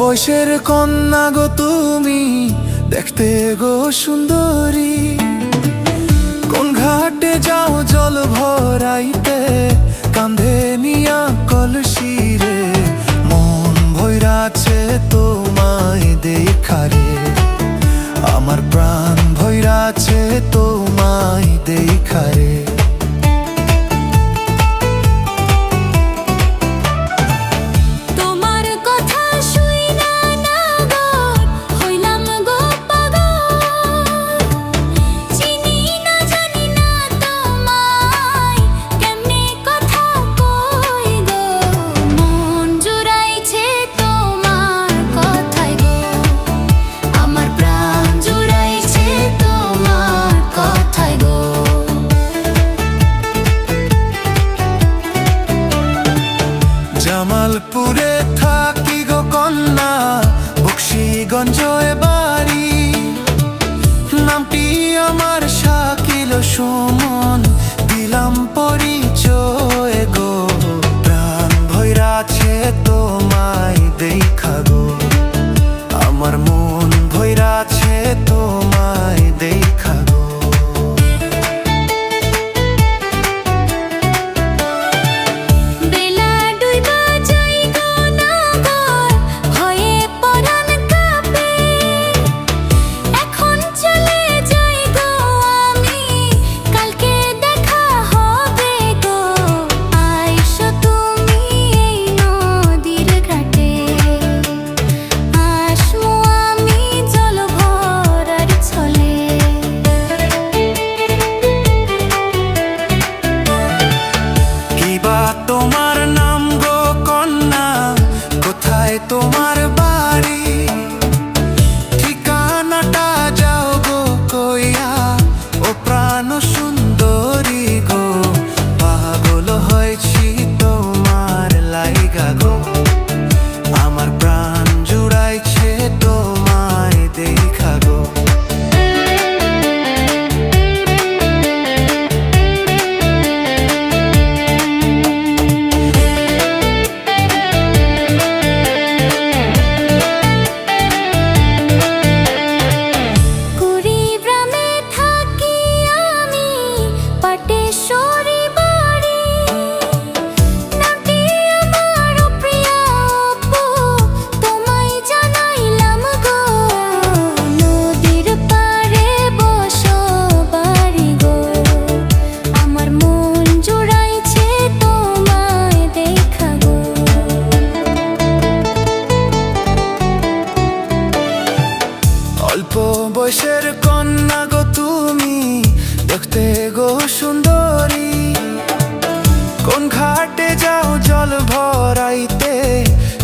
বয়সের কন্যা গো তুমি, দেখতে গো সুন্দরী। কোন ঘাটে যাও জল ভরাইতে, কাঁধে নিয়া কলসি রে। মন ভৈরাছে তোমায় দেখারে, আমার প্রাণ ভৈরাছে তোমায় দেখারে। জামালপুরে থাকি গো কন্যা, বক্সিগঞ্জে বাড়ি। নামটি আমার শাকিল সুমন, দিলাম পরিচয় গো। প্রাণ ভৈরাছে তোমায় দেখা গো, আমার মন ভৈরাছে তোমায় দেখা গো। তোমার নাম গো কন্যা, কোথায় তোমার বাড়ি? ঠিকানাটা যাও গো কইয়া, ও প্রাণ সুন্দরী গো। পাগল হয়েছি তোমার লাইগা গো, আমার প্রাণ জুড়াইছে তোমায় দেখা গো। অল্প বয়সের কন্যা গো তুমি, দেখতে গো সুন্দরী। কোন ঘাটে যাও জল ভরাইতে,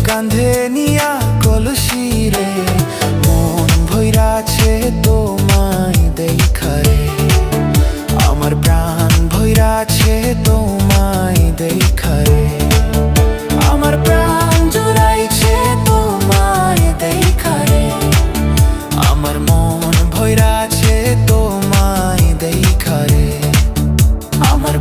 কাঁধে নিয়া কলসি রে। মন ভৈরাছে তোমায় দেখারে, আমার প্রাণ ভৈরাছে তোমায় দেখারে। আমার প্রাণ জুড়াইছে তোমায় দেখারে, আমার মন ভৈরাছে তোমায় দেখারে। আমার